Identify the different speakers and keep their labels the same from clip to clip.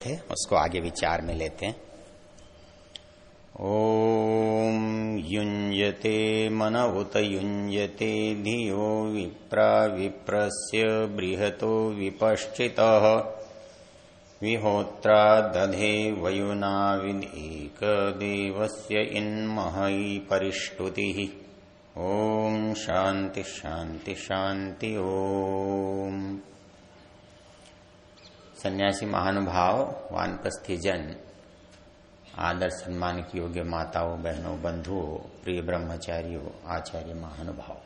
Speaker 1: थे उसको आगे विचार में लेते हैं। ओम युञ्जते मन उत युञ्जते धियो विप्रा विप्रस्य बृहतो विपश्चितः विहोत्रा दधे वयुना विदेक देवस्य इन्महि परिष्टुतिः। ओम शांति शांति शांति। ओम सन्यासी महानुभाव, वानप्रस्थी जन, आदर सम्मान की योग्य माताओं, बहनों, बंधुओं, प्रिय ब्रह्मचारियों, आचार्य महानुभाव,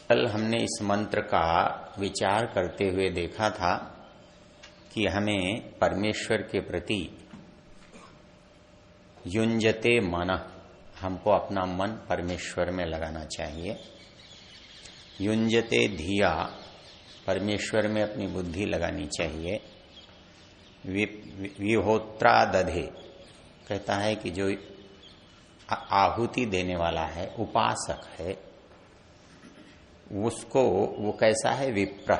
Speaker 1: कल हमने इस मंत्र का विचार करते हुए देखा था कि हमें परमेश्वर के प्रति युञ्जते मन, हमको अपना मन परमेश्वर में लगाना चाहिए। युञ्जते धिया, परमेश्वर में अपनी बुद्धि लगानी चाहिए। विहोत्रा दधे, कहता है कि जो आहुति देने वाला है, उपासक है, उसको वो कैसा है? विप्र।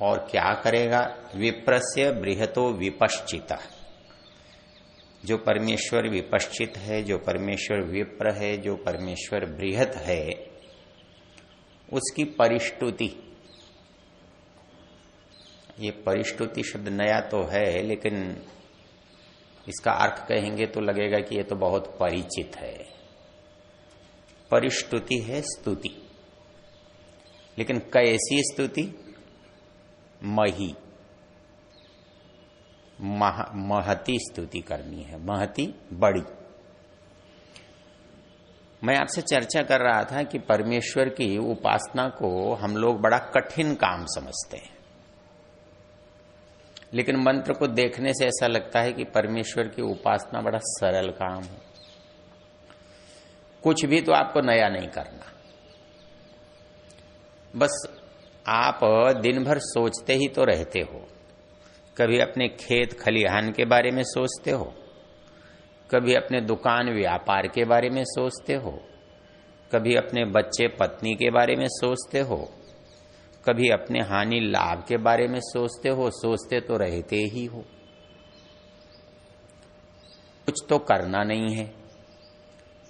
Speaker 1: और क्या करेगा? विप्रस्य बृहतो विपश्चिता, जो परमेश्वर विपश्चित है, जो परमेश्वर विप्र है, जो परमेश्वर बृहत है, उसकी परिष्टुति। ये परिष्टुति शब्द नया तो है, लेकिन इसका अर्थ कहेंगे तो लगेगा कि ये तो बहुत परिचित है। परिष्टुति है स्तुति, लेकिन कैसी स्तुति? मही, महती स्तुति करनी है, महती, बड़ी। मैं आपसे चर्चा कर रहा था कि परमेश्वर की उपासना को हम लोग बड़ा कठिन काम समझते हैं, लेकिन मंत्र को देखने से ऐसा लगता है कि परमेश्वर की उपासना बड़ा सरल काम है। कुछ भी तो आपको नया नहीं करना, बस आप दिन भर सोचते ही तो रहते हो। कभी अपने खेत खलिहान के बारे में सोचते हो, कभी अपने दुकान व्यापार के बारे में सोचते हो, कभी अपने बच्चे पत्नी के बारे में सोचते हो, कभी अपने हानि लाभ के बारे में सोचते हो। सोचते तो रहते ही हो, कुछ तो करना नहीं है।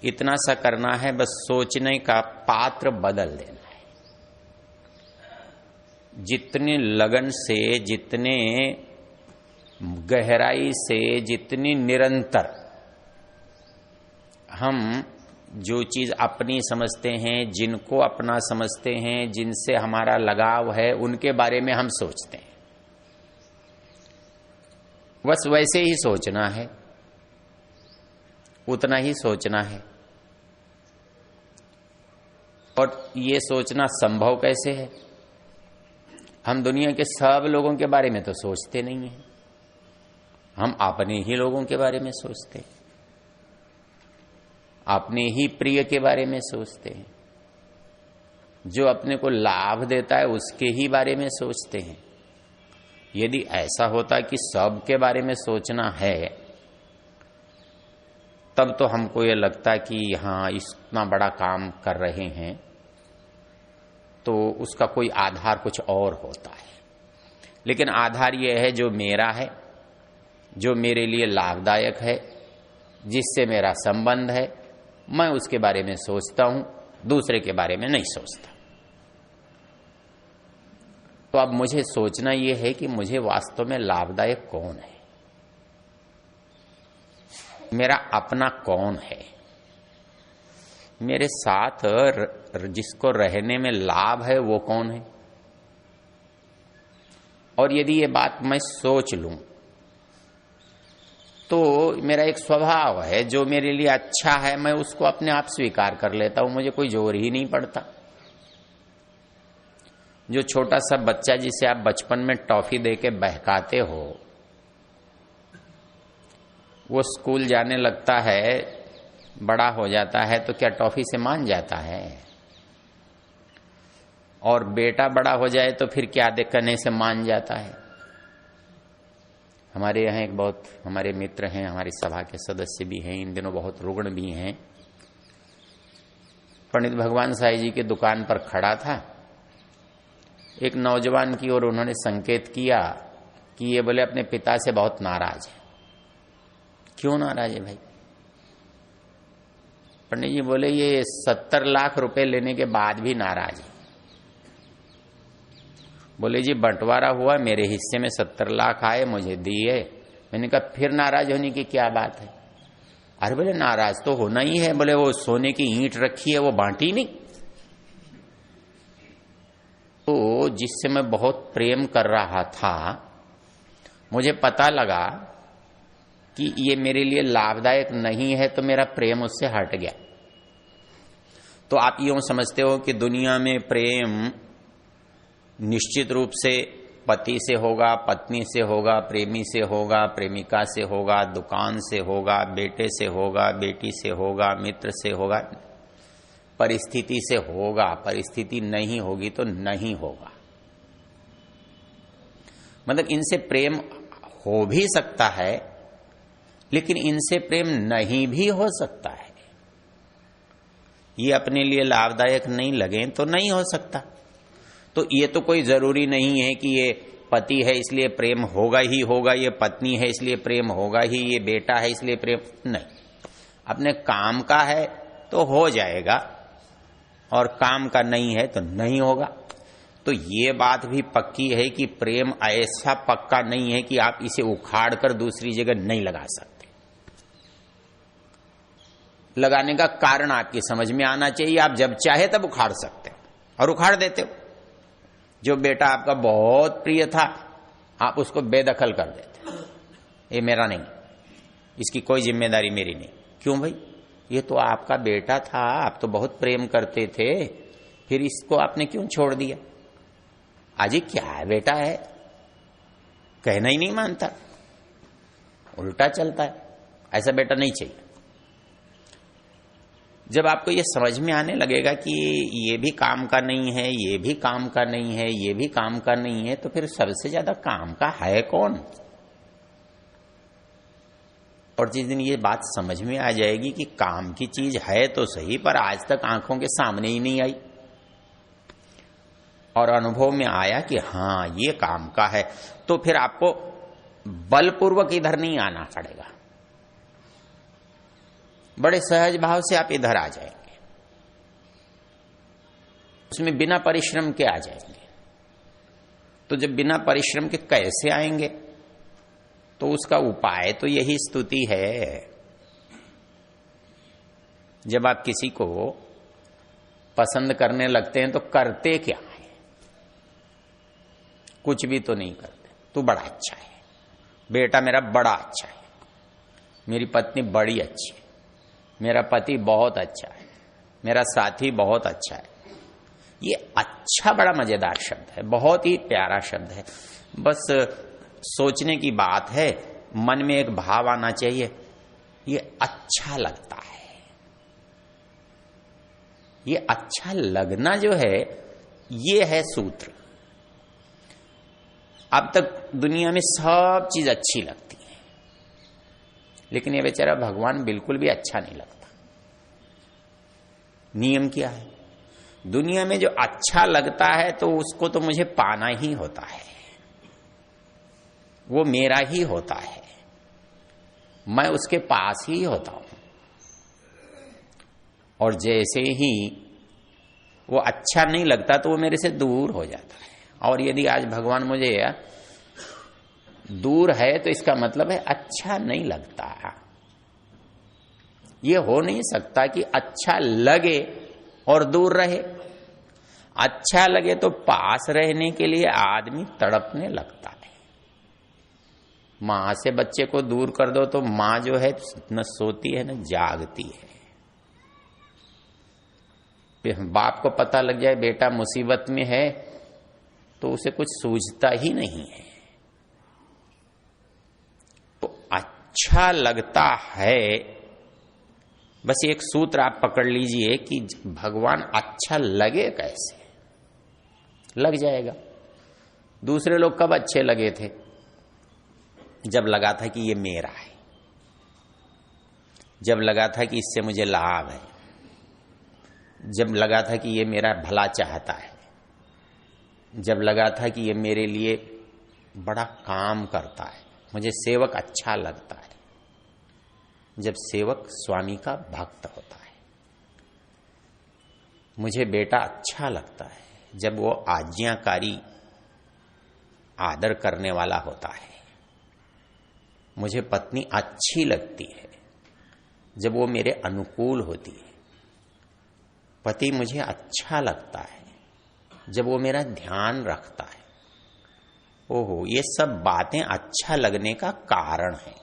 Speaker 1: इतना सा करना है, बस सोचने का पात्र बदल देना है। जितने लगन से, जितने गहराई से, जितनी निरंतर हम जो चीज अपनी समझते हैं, जिनको अपना समझते हैं, जिनसे हमारा लगाव है, उनके बारे में हम सोचते हैं, बस वैसे ही सोचना है, उतना ही सोचना है। और ये सोचना संभव कैसे है? हम दुनिया के सब लोगों के बारे में तो सोचते नहीं हैं, हम अपने ही लोगों के बारे में सोचते हैं, अपने ही प्रिय के बारे में सोचते हैं, जो अपने को लाभ देता है उसके ही बारे में सोचते हैं। यदि ऐसा होता कि सब के बारे में सोचना है, तब तो हमको ये लगता कि हाँ, इतना बड़ा काम कर रहे हैं तो उसका कोई आधार कुछ और होता है। लेकिन आधार ये है जो मेरा है, जो मेरे लिए लाभदायक है, जिससे मेरा संबंध है, मैं उसके बारे में सोचता हूं, दूसरे के बारे में नहीं सोचता। तो अब मुझे सोचना यह है कि मुझे वास्तव में लाभदायक कौन है, मेरा अपना कौन है, मेरे साथ जिसको रहने में लाभ है वो कौन है। और यदि ये बात मैं सोच लूं तो मेरा एक स्वभाव है, जो मेरे लिए अच्छा है मैं उसको अपने आप स्वीकार कर लेता हूं, मुझे कोई जोर ही नहीं पड़ता। जो छोटा सा बच्चा जिसे आप बचपन में टॉफी देके बहकाते हो, वो स्कूल जाने लगता है, बड़ा हो जाता है तो क्या टॉफी से मान जाता है? और बेटा बड़ा हो जाए तो फिर क्या कहने से मान जाता है? हमारे यहाँ एक बहुत हमारे मित्र हैं, हमारी सभा के सदस्य भी हैं, इन दिनों बहुत रुग्ण भी हैं। पंडित भगवान साई जी की दुकान पर खड़ा था, एक नौजवान की ओर उन्होंने संकेत किया कि ये बोले अपने पिता से बहुत नाराज है। क्यों नाराज है भाई? पंडित जी बोले ये 70 लाख रुपए लेने के बाद भी नाराज है। बोले जी बंटवारा हुआ, मेरे हिस्से में 70 लाख आए, मुझे दिए। मैंने कहा फिर नाराज होने की क्या बात है? अरे बोले नाराज तो होना ही है। बोले वो सोने की ईंट रखी है वो बांटी नहीं। तो जिससे मैं बहुत प्रेम कर रहा था, मुझे पता लगा कि ये मेरे लिए लाभदायक नहीं है, तो मेरा प्रेम उससे हट गया। तो आप यूं समझते हो कि दुनिया में प्रेम निश्चित रूप से पति से होगा, पत्नी से होगा, प्रेमी से होगा, प्रेमिका से होगा, दुकान से होगा, बेटे से होगा, बेटी से होगा, मित्र से होगा, परिस्थिति से होगा। परिस्थिति नहीं होगी तो नहीं होगा। मतलब इनसे प्रेम हो भी सकता है, लेकिन इनसे प्रेम नहीं भी हो सकता है। ये अपने लिए लाभदायक नहीं लगे तो नहीं हो सकता। तो ये तो कोई जरूरी नहीं है कि ये पति है इसलिए प्रेम होगा ही होगा, ये पत्नी है इसलिए प्रेम होगा ही, ये बेटा है इसलिए प्रेम नहीं। अपने काम का है तो हो जाएगा, और काम का नहीं है तो नहीं होगा। तो ये बात भी पक्की है कि प्रेम ऐसा पक्का नहीं है कि आप इसे उखाड़ कर दूसरी जगह नहीं लगा सकते। लगाने का कारण आपकी समझ में आना चाहिए। आप जब चाहे तब उखाड़ सकते हो और उखाड़ देते हो। जो बेटा आपका बहुत प्रिय था, आप उसको बेदखल कर देते, ये मेरा नहीं, इसकी कोई जिम्मेदारी मेरी नहीं। क्यों भाई? ये तो आपका बेटा था, आप तो बहुत प्रेम करते थे, फिर इसको आपने क्यों छोड़ दिया? आज ये क्या है, बेटा है, कहना ही नहीं मानता, उल्टा चलता है। ऐसा बेटा नहीं चाहिए। जब आपको ये समझ में आने लगेगा कि ये भी काम का नहीं है, ये भी काम का नहीं है, ये भी काम का नहीं है, तो फिर सबसे ज्यादा काम का है कौन? और जिस दिन ये बात समझ में आ जाएगी कि काम की चीज है तो सही, पर आज तक आंखों के सामने ही नहीं आई, और अनुभव में आया कि हाँ ये काम का है, तो फिर आपको बलपूर्वक इधर नहीं आना पड़ेगा। बड़े सहज भाव से आप इधर आ जाएंगे, उसमें बिना परिश्रम के आ जाएंगे। तो जब बिना परिश्रम के कैसे आएंगे? तो उसका उपाय तो यही स्तुति है। जब आप किसी को पसंद करने लगते हैं तो करते क्या है? कुछ भी तो नहीं करते। तू बड़ा अच्छा है, बेटा मेरा बड़ा अच्छा है, मेरी पत्नी बड़ी अच्छी है, मेरा पति बहुत अच्छा है, मेरा साथी बहुत अच्छा है। ये अच्छा बड़ा मजेदार शब्द है, बहुत ही प्यारा शब्द है। बस सोचने की बात है, मन में एक भाव आना चाहिए, ये अच्छा लगता है। ये अच्छा लगना जो है, ये है सूत्र। अब तक दुनिया में सब चीज अच्छी लगती है, लेकिन ये बेचारा भगवान बिल्कुल भी अच्छा नहीं लगता। नियम क्या है? दुनिया में जो अच्छा लगता है तो उसको तो मुझे पाना ही होता है, वो मेरा ही होता है, मैं उसके पास ही होता हूं। और जैसे ही वो अच्छा नहीं लगता तो वो मेरे से दूर हो जाता है। और यदि आज भगवान मुझे दूर है तो इसका मतलब है अच्छा नहीं लगता। ये हो नहीं सकता कि अच्छा लगे और दूर रहे। अच्छा लगे तो पास रहने के लिए आदमी तड़पने लगता है। मां से बच्चे को दूर कर दो तो मां जो है न सोती है न जागती है। बाप को पता लग जाए बेटा मुसीबत में है तो उसे कुछ सूझता ही नहीं है। तो अच्छा लगता है, बस एक सूत्र आप पकड़ लीजिए कि भगवान अच्छा लगे कैसे? लग जाएगा। दूसरे लोग कब अच्छे लगे थे? जब लगा था कि ये मेरा है, जब लगा था कि इससे मुझे लाभ है, जब लगा था कि ये मेरा भला चाहता है, जब लगा था कि ये मेरे लिए बड़ा काम करता है, मुझे सेवक अच्छा लगता है जब सेवक स्वामी का भक्त होता है। मुझे बेटा अच्छा लगता है जब वो आज्ञाकारी आदर करने वाला होता है। मुझे पत्नी अच्छी लगती है जब वो मेरे अनुकूल होती है। पति मुझे अच्छा लगता है जब वो मेरा ध्यान रखता है। ओहो, ये सब बातें अच्छा लगने का कारण है।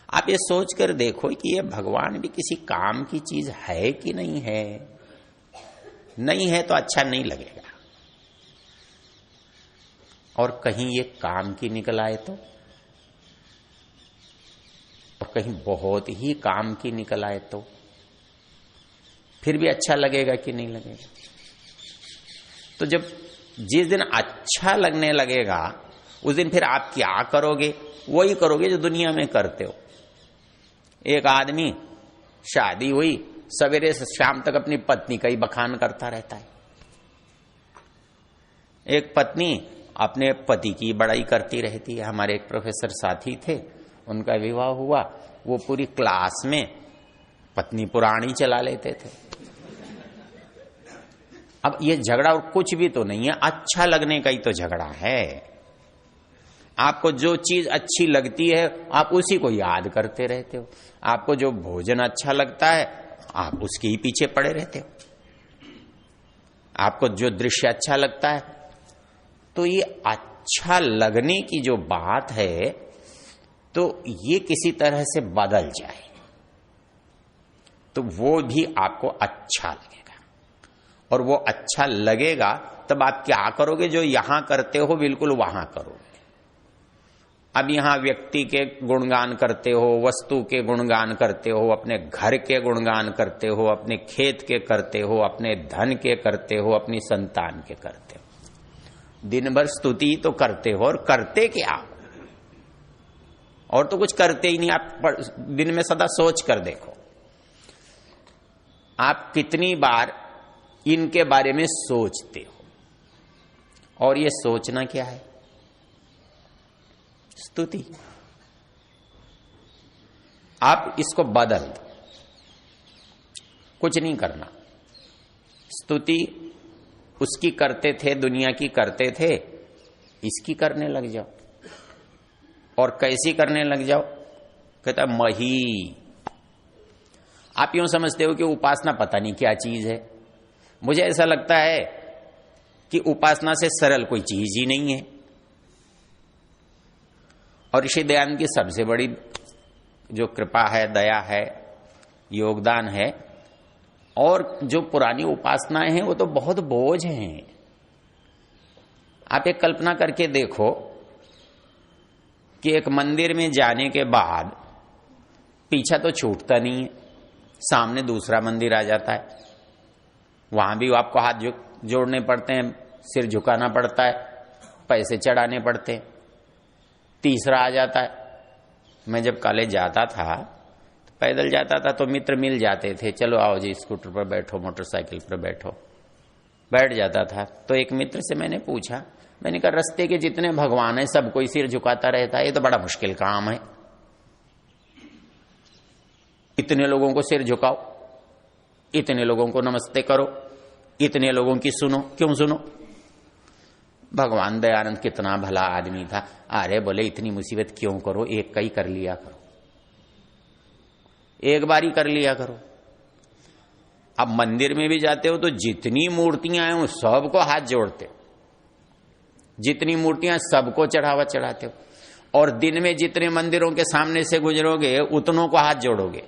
Speaker 1: आप ये सोचकर देखो कि ये भगवान भी किसी काम की चीज है कि नहीं है। नहीं है तो अच्छा नहीं लगेगा, और कहीं ये काम की निकल आए तो, और कहीं बहुत ही काम की निकल आए तो फिर भी अच्छा लगेगा कि नहीं लगेगा। तो जब जिस दिन अच्छा लगने लगेगा उस दिन फिर आप क्या करोगे? वही करोगे जो दुनिया में करते हो। एक आदमी शादी हुई, सवेरे से शाम तक अपनी पत्नी का ही बखान करता रहता है। एक पत्नी अपने पति की बड़ाई करती रहती है। हमारे एक प्रोफेसर साथी थे, उनका विवाह हुआ, वो पूरी क्लास में पत्नी पुरानी चला लेते थे। अब ये झगड़ा और कुछ भी तो नहीं है, अच्छा लगने का ही तो झगड़ा है। आपको जो चीज अच्छी लगती है आप उसी को याद करते रहते हो। आपको जो भोजन अच्छा लगता है आप उसके ही पीछे पड़े रहते हो। आपको जो दृश्य अच्छा लगता है, तो ये अच्छा लगने की जो बात है, तो ये किसी तरह से बदल जाए तो वो भी आपको अच्छा लगेगा। और वो अच्छा लगेगा तब आप क्या करोगे? जो यहां करते हो बिल्कुल वहां करोगे। अब यहां व्यक्ति के गुणगान करते हो, वस्तु के गुणगान करते हो, अपने घर के गुणगान करते हो, अपने खेत के करते हो, अपने धन के करते हो, अपनी संतान के करते हो। दिन भर स्तुति तो करते हो, और करते क्या? और तो कुछ करते ही नहीं। आप दिन में सदा सोच कर देखो, आप कितनी बार इनके बारे में सोचते हो। और ये सोचना क्या है? स्तुति। आप इसको बदल दो, कुछ नहीं करना। स्तुति उसकी करते थे, दुनिया की करते थे, इसकी करने लग जाओ। और कैसी करने लग जाओ? कहता मही। आप यूं समझते हो कि उपासना पता नहीं क्या चीज है। मुझे ऐसा लगता है कि उपासना से सरल कोई चीज ही नहीं है। और ऋषि दयानंद की सबसे बड़ी जो कृपा है, दया है, योगदान है, और जो पुरानी उपासनाएं हैं वो तो बहुत बोझ हैं। आप एक कल्पना करके देखो कि एक मंदिर में जाने के बाद पीछा तो छूटता नहीं है, सामने दूसरा मंदिर आ जाता है, वहां भी आपको हाथ जोड़ने पड़ते हैं, सिर झुकाना पड़ता है, पैसे चढ़ाने पड़ते हैं, तीसरा आ जाता है। मैं जब कॉलेज जाता था तो पैदल जाता था तो मित्र मिल जाते थे, चलो आओ जी स्कूटर पर बैठो, मोटरसाइकिल पर बैठो। बैठ जाता था तो एक मित्र से मैंने पूछा, मैंने कहा रास्ते के जितने भगवान है सब कोई सिर झुकाता रहता है, ये तो बड़ा मुश्किल काम है। इतने लोगों को सिर झुकाओ, इतने लोगों को नमस्ते करो, इतने लोगों की सुनो। क्यों सुनो? भगवान दयानंद कितना भला आदमी था। अरे बोले इतनी मुसीबत क्यों करो, एक का ही कर लिया करो, एक बार ही कर लिया करो। अब मंदिर में भी जाते हो तो जितनी मूर्तियां हैं सबको हाथ जोड़ते हो, जितनी मूर्तियां सबको चढ़ावा चढ़ाते हो, और दिन में जितने मंदिरों के सामने से गुजरोगे उतनों को हाथ जोड़ोगे।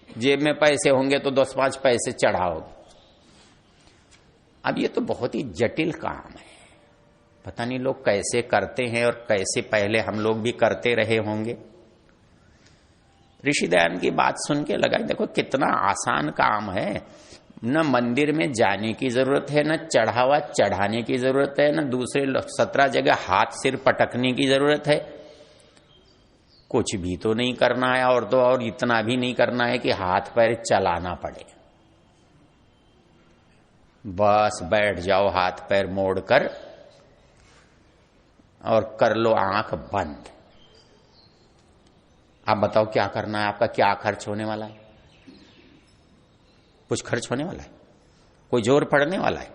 Speaker 1: जेब में पैसे होंगे तो 10-5 पैसे चढ़ाओगे। अब ये तो बहुत ही जटिल काम है। पता नहीं लोग कैसे करते हैं और कैसे पहले हम लोग भी करते रहे होंगे। ऋषि दयानंद की बात सुन के लगा देखो कितना आसान काम है। न मंदिर में जाने की जरूरत है, न चढ़ावा चढ़ाने की जरूरत है, न दूसरे 17 जगह हाथ सिर पटकने की जरूरत है। कुछ भी तो नहीं करना है, और तो और इतना भी नहीं करना है कि हाथ पैर चलाना पड़े। बस बैठ जाओ हाथ पैर मोड़कर और कर लो आंख बंद। आप बताओ क्या करना है, आपका क्या खर्च होने वाला है? कुछ खर्च होने वाला है? कोई जोर पड़ने वाला है?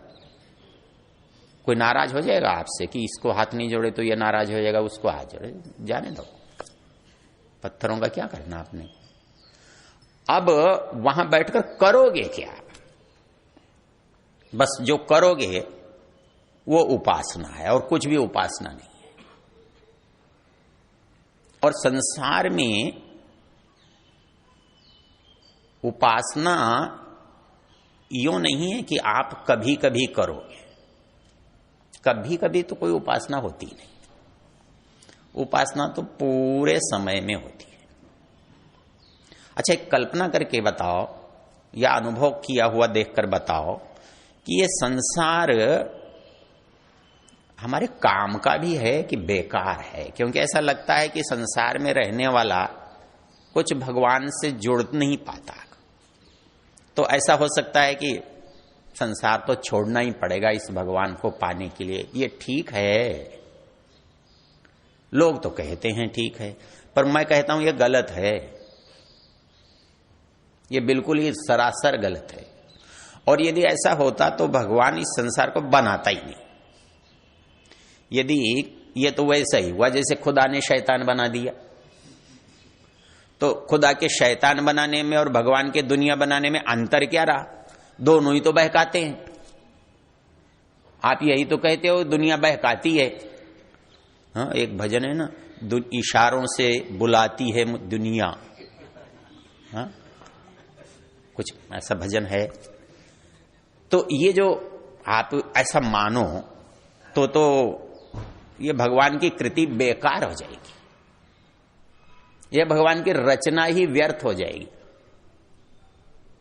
Speaker 1: कोई नाराज हो जाएगा आपसे कि इसको हाथ नहीं जोड़े तो ये नाराज हो जाएगा, उसको हाथ जोड़े? जाने दो, पत्थरों का क्या करना आपने। अब वहां बैठकर करोगे क्या? बस जो करोगे वो उपासना है, और कुछ भी उपासना नहीं है। और संसार में उपासना यूं नहीं है कि आप कभी कभी करोगे। कभी कभी तो कोई उपासना होती नहीं, उपासना तो पूरे समय में होती है। अच्छा, एक कल्पना करके बताओ या अनुभव किया हुआ देखकर बताओ कि ये संसार हमारे काम का भी है कि बेकार है? क्योंकि ऐसा लगता है कि संसार में रहने वाला कुछ भगवान से जुड़ नहीं पाता, तो ऐसा हो सकता है कि संसार तो छोड़ना ही पड़ेगा इस भगवान को पाने के लिए। ये ठीक है, लोग तो कहते हैं ठीक है, पर मैं कहता हूं ये गलत है। ये बिल्कुल ही सरासर गलत है। और यदि ऐसा होता तो भगवान इस संसार को बनाता ही नहीं। यदि ये तो वैसा ही हुआ जैसे खुदा ने शैतान बना दिया, तो खुदा के शैतान बनाने में और भगवान के दुनिया बनाने में अंतर क्या रहा? दोनों ही तो बहकाते हैं। आप यही तो कहते हो दुनिया बहकाती है। हाँ, एक भजन है ना, इशारों से बुलाती है दुनिया। हाँ, कुछ ऐसा भजन है। तो ये जो आप ऐसा मानो तो ये भगवान की कृति बेकार हो जाएगी, यह भगवान की रचना ही व्यर्थ हो जाएगी।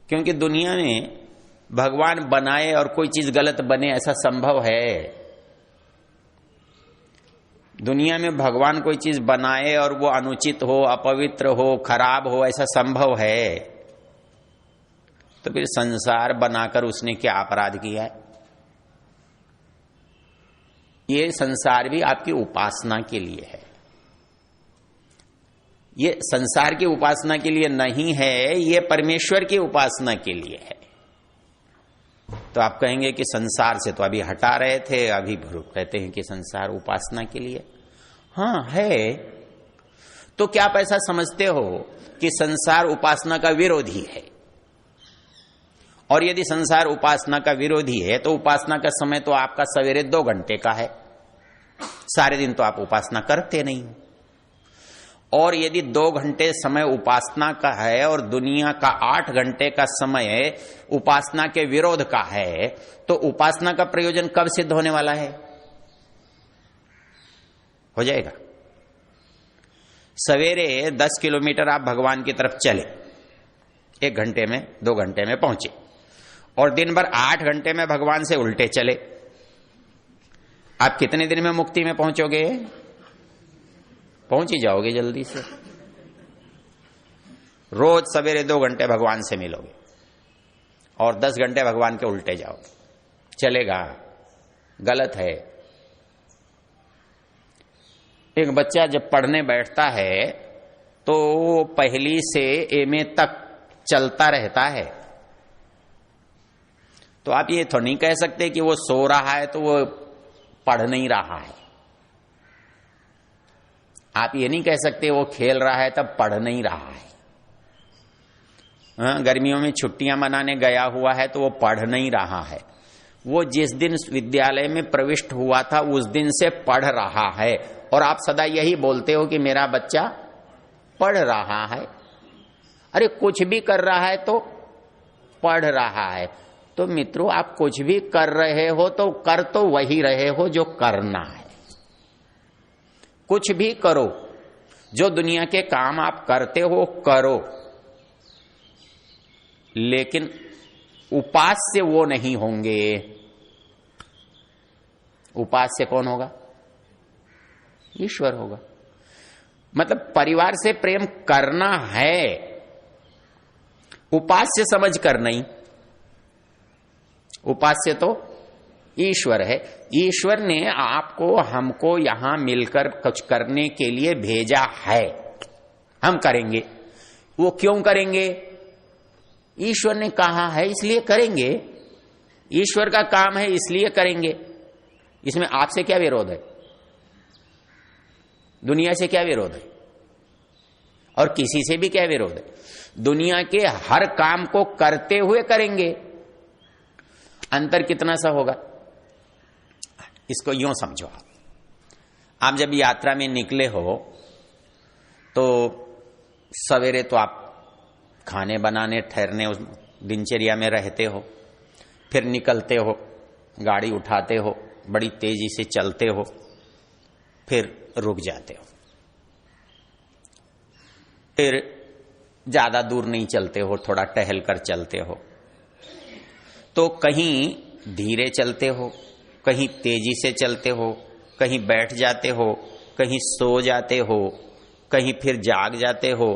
Speaker 1: क्योंकि दुनिया में भगवान बनाए और कोई चीज गलत बने ऐसा संभव है? दुनिया में भगवान कोई चीज बनाए और वो अनुचित हो, अपवित्र हो, खराब हो, ऐसा संभव है? तो फिर संसार बनाकर उसने क्या अपराध किया है? ये संसार भी आपकी उपासना के लिए है। ये संसार की उपासना के लिए नहीं है, ये परमेश्वर की उपासना के लिए है। तो आप कहेंगे कि संसार से तो अभी हटा रहे थे, अभी कहते हैं कि संसार उपासना के लिए। हाँ है, तो क्या आप ऐसा समझते हो कि संसार उपासना का विरोधी है? और यदि संसार उपासना का विरोधी है तो उपासना का समय तो आपका सवेरे 2 घंटे का है, सारे दिन तो आप उपासना करते नहीं। और यदि 2 घंटे समय उपासना का है और दुनिया का 8 घंटे का समय उपासना के विरोध का है, तो उपासना का प्रयोजन कब सिद्ध होने वाला है? हो जाएगा सवेरे 10 किलोमीटर आप भगवान की तरफ चले, 1 घंटे में 2 घंटे में पहुंचे, और दिन भर 8 घंटे में भगवान से उल्टे चले, आप कितने दिन में मुक्ति में पहुंचोगे? पहुंच ही जाओगे जल्दी से। रोज सवेरे 2 घंटे भगवान से मिलोगे और 10 घंटे भगवान के उल्टे जाओगे, चलेगा? गलत है। एक बच्चा जब पढ़ने बैठता है तो पहली से एमए तक चलता रहता है, तो आप ये तो नहीं कह सकते कि वो सो रहा है तो वो पढ़ नहीं रहा है। आप ये नहीं कह सकते वो खेल रहा है तब पढ़ नहीं रहा है। हाँ, गर्मियों में छुट्टियां मनाने गया हुआ है तो वो पढ़ नहीं रहा है। वो जिस दिन विद्यालय में प्रविष्ट हुआ था उस दिन से पढ़ रहा है, और आप सदा यही बोलते हो कि मेरा बच्चा पढ़ रहा है। अरे कुछ भी कर रहा है तो पढ़ रहा है। तो मित्रों, आप कुछ भी कर रहे हो तो कर तो वही रहे हो जो करना है। कुछ भी करो, जो दुनिया के काम आप करते हो करो, लेकिन उपास्य वो नहीं होंगे। उपास्य कौन होगा? ईश्वर होगा। मतलब परिवार से प्रेम करना है, उपास्य समझ कर नहीं। उपास्य तो ईश्वर है। ईश्वर ने आपको हमको यहां मिलकर कुछ करने के लिए भेजा है, हम करेंगे। वो क्यों करेंगे? ईश्वर ने कहा है इसलिए करेंगे, ईश्वर का काम है इसलिए करेंगे। इसमें आपसे क्या विरोध है? दुनिया से क्या विरोध है? और किसी से भी क्या विरोध है? दुनिया के हर काम को करते हुए करेंगे। अंतर कितना सा होगा? इसको यूं समझो, आप जब यात्रा में निकले हो तो सवेरे तो आप खाने बनाने ठहरने उस दिनचर्या में रहते हो, फिर निकलते हो, गाड़ी उठाते हो, बड़ी तेजी से चलते हो, फिर रुक जाते हो, फिर ज्यादा दूर नहीं चलते हो, थोड़ा टहल कर चलते हो। तो कहीं धीरे चलते हो, कहीं तेजी से चलते हो, कहीं बैठ जाते हो, कहीं सो जाते हो, कहीं फिर जाग जाते हो।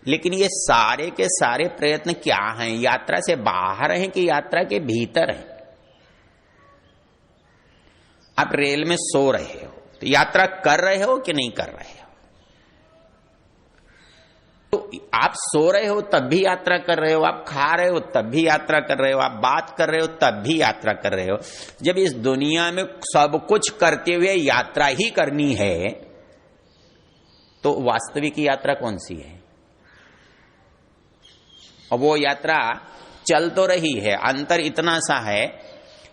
Speaker 1: लेकिन ये सारे के सारे प्रयत्न क्या हैं? यात्रा से बाहर हैं कि यात्रा के भीतर हैं? आप रेल में सो रहे हो तो यात्रा कर रहे हो कि नहीं कर रहे हो? तो आप सो रहे हो तब भी यात्रा कर रहे हो, आप खा रहे हो तब भी यात्रा कर रहे हो, आप बात कर रहे हो तब भी यात्रा कर रहे हो। जब इस दुनिया में सब कुछ करते हुए यात्रा ही करनी है तो वास्तविक यात्रा कौन सी है? और वो यात्रा चल तो रही है, अंतर इतना सा है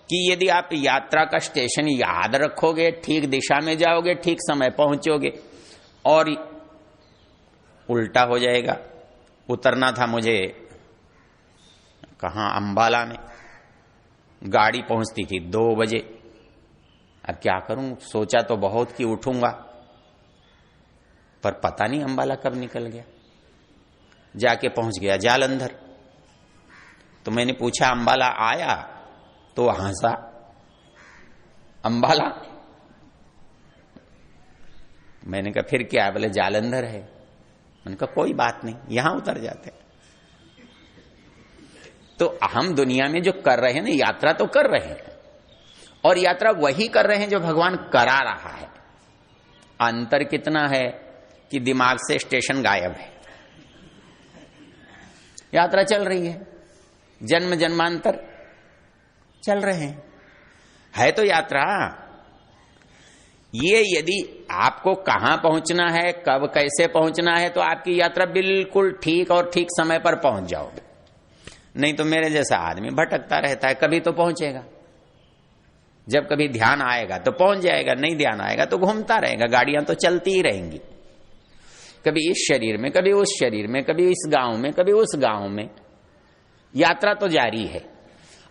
Speaker 1: कि यदि आप यात्रा का स्टेशन याद रखोगे, ठीक दिशा में जाओगे, ठीक समय पहुंचोगे। और उल्टा हो जाएगा। उतरना था मुझे कहाँ, अंबाला में, गाड़ी पहुंचती थी 2 बजे। अब क्या करूं, सोचा तो बहुत कि उठूंगा, पर पता नहीं अंबाला कब निकल गया। जाके पहुंच गया जालंधर। तो मैंने पूछा अंबाला आया? तो हंसा, अंबाला? मैंने कहा फिर क्या? बोले जालंधर है। मैंने कहा कोई बात नहीं, यहां उतर जाते। तो हम दुनिया में जो कर रहे हैं ना, यात्रा तो कर रहे हैं, और यात्रा वही कर रहे हैं जो भगवान करा रहा है। अंतर कितना है कि दिमाग से स्टेशन गायब है, यात्रा चल रही है, जन्म जन्मांतर चल रहे हैं, है तो यात्रा। ये यदि आपको कहां पहुंचना है, कब कैसे पहुंचना है, तो आपकी यात्रा बिल्कुल ठीक और ठीक समय पर पहुंच जाओगे। नहीं तो मेरे जैसा आदमी भटकता रहता है, कभी तो पहुंचेगा, जब कभी ध्यान आएगा तो पहुंच जाएगा, नहीं ध्यान आएगा तो घूमता रहेगा। गाड़ियां तो चलती ही रहेंगी, कभी इस शरीर में, कभी उस शरीर में, कभी इस गांव में, कभी उस गांव में, यात्रा तो जारी है।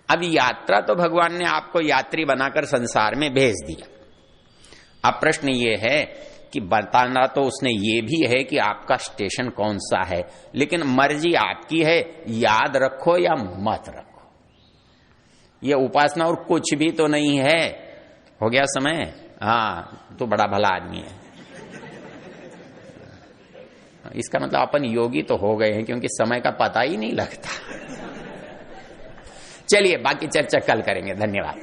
Speaker 1: अब यात्रा तो भगवान ने आपको यात्री बनाकर संसार में भेज दिया। अब प्रश्न ये है कि बताना तो उसने ये भी है कि आपका स्टेशन कौन सा है, लेकिन मर्जी आपकी है, याद रखो या मत रखो। ये उपासना और कुछ भी तो नहीं है। हो गया समय? हाँ, तो बड़ा भला आदमी है। इसका मतलब अपन योगी तो हो गए हैं, क्योंकि समय का पता ही नहीं लगता। चलिए बाकी चर्चा कल करेंगे। धन्यवाद।